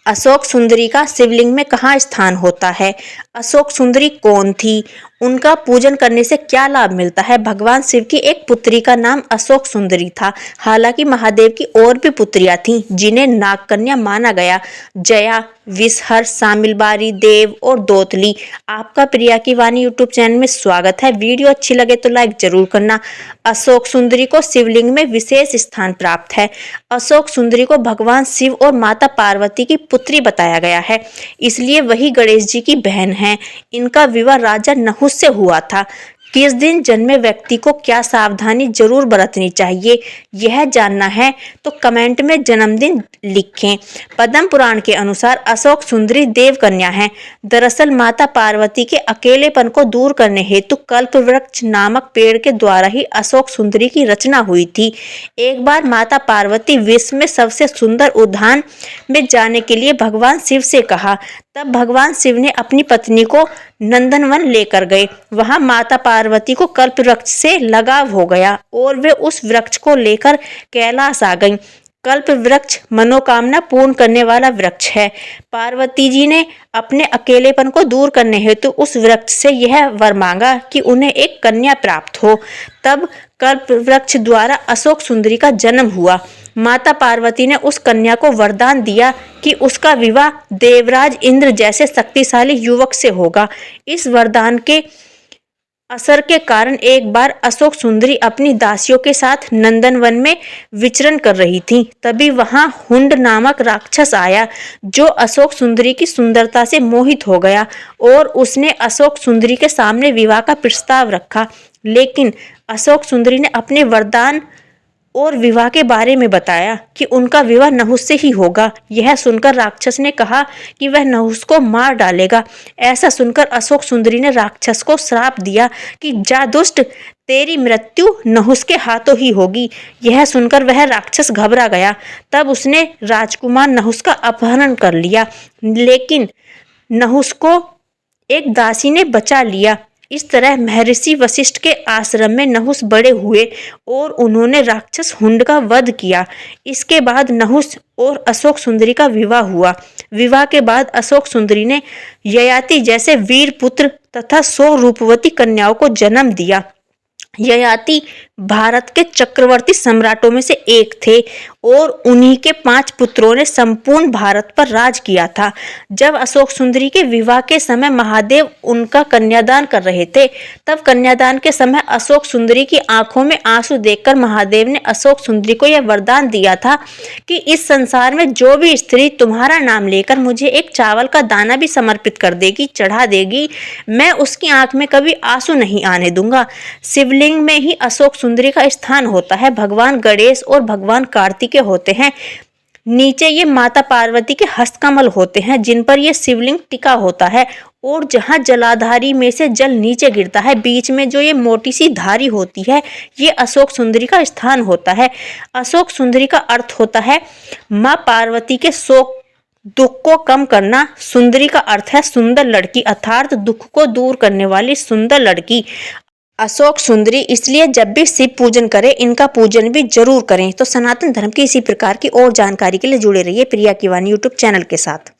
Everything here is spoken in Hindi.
अशोक सुंदरी का शिवलिंग में कहाँ स्थान होता है? अशोक सुंदरी कौन थी? उनका पूजन करने से क्या लाभ मिलता है? भगवान शिव की एक पुत्री का नाम अशोक सुंदरी था। हालांकि महादेव की और भी पुत्रियां थीं जिन्हें नागकन्या माना गया। जया, विषहर, सामिलबारी, देव और दोतली। आपका प्रिया की वाणी यूट्यूब चैनल में स्वागत है। वीडियो अच्छी लगे तो लाइक जरूर करना। अशोक सुंदरी को शिवलिंग में विशेष स्थान प्राप्त है। अशोक सुंदरी को भगवान शिव और माता पार्वती की पुत्री बताया गया है, इसलिए वही गणेश जी की बहन है। इनका विवाह राजा नहुस से हुआ था। किस दिन जन्मे व्यक्ति को क्या सावधानी जरूर बरतनी चाहिए, यह जानना है तो कमेंट में जन्मदिन लिखें। पद्म पुराण के अनुसार अशोक सुंदरी देव कन्या है। दरअसल माता पार्वती के अकेलेपन को दूर करने हेतु कल्प वृक्ष नामक पेड़ के द्वारा ही अशोक सुंदरी की रचना हुई थी। एक बार माता पार्वती विश्व में सबसे सुंदर उद्यान में जाने के लिए भगवान शिव से कहा। तब भगवान शिव ने अपनी पत्नी को नंदनवन लेकर गए। वहां माता पार्वती को कल्प वृक्ष से लगाव हो गया और वे उस वृक्ष को लेकर कैलाश आ गईं। कल्प वृक्ष मनोकामना पूर्ण करने वाला वृक्ष है। पार्वती जी ने अपने अकेलेपन को दूर करने हेतु उस वृक्ष से यह वर मांगा कि उन्हें एक कन्या प्राप्त हो। तब कल्प वृक्ष द्वारा अशोक सुंदरी का जन्म हुआ। माता पार्वती ने उस कन्या को वरदान दिया कि उसका विवाह देवराज इंद्र जैसे शक्तिशाली युवक से होगा। इस वरदान के असर के कारण एक बार अशोक सुंदरी अपनी दासियों के साथ नंदनवन में विचरण कर रही थी। तभी वहां हुंड नामक राक्षस आया, जो अशोक सुंदरी की सुंदरता से मोहित हो गया और उसने अशोक सुंदरी के सामने विवाह का प्रस्ताव रखा। लेकिन अशोक सुंदरी ने अपने वरदान और विवाह के बारे में बताया कि उनका विवाह नहुस से ही होगा। यह सुनकर राक्षस ने कहा कि वह नहुस को मार डालेगा। ऐसा सुनकर अशोक सुंदरी ने राक्षस को श्राप दिया कि जा दुष्ट, तेरी मृत्यु नहुस के हाथों ही होगी। यह सुनकर वह राक्षस घबरा गया। तब उसने राजकुमार नहुस का अपहरण कर लिया, लेकिन नहुस को एक दासी ने बचा लिया। इस तरह महर्षि वशिष्ठ के आश्रम में नहुस बड़े हुए और उन्होंने राक्षस हुंड का वध किया। इसके बाद नहुस और अशोक सुंदरी का विवाह हुआ। विवाह के बाद अशोक सुंदरी ने ययाति जैसे वीर पुत्र तथा 100 रूपवती कन्याओं को जन्म दिया। ययाति भारत के चक्रवर्ती सम्राटों में से एक थे और उन्हीं के 5 पुत्रों ने संपूर्ण भारत पर राज किया था। जब अशोक सुंदरी के विवाह के समय महादेव उनका कन्यादान कर रहे थे, तब कन्यादान के समय अशोक सुंदरी की आंखों में आंसू देखकर महादेव ने अशोक सुंदरी को यह वरदान दिया था कि इस संसार में जो भी स्त्री तुम्हारा नाम लेकर मुझे एक चावल का दाना भी समर्पित कर देगी, चढ़ा देगी, मैं उसकी आंख में कभी आंसू नहीं आने दूंगा। शिवलिंग में ही अशोक सुंदरी का स्थान होता है। भगवान गणेश और भगवान कार्तिकेय होते हैं। नीचे ये माता पार्वती के हस्तकमल होते हैं जिन पर यह शिवलिंग टिका होता है और जहां जलाधारी में से जल नीचे गिरता है, बीच में जो ये मोटी सी धारी होती है, ये अशोक सुंदरी का स्थान होता है। अशोक सुंदरी का अर्थ होता है माँ पार्वती के शोक दुख को कम करना। सुंदरी का अर्थ है सुंदर लड़की, अर्थात दुख को दूर करने वाली सुंदर लड़की। अशोक सुंदरी इसलिए जब भी शिव पूजन करें, इनका पूजन भी जरूर करें। तो सनातन धर्म की इसी प्रकार की और जानकारी के लिए जुड़े रहिए प्रिया की वाणी यूट्यूब चैनल के साथ।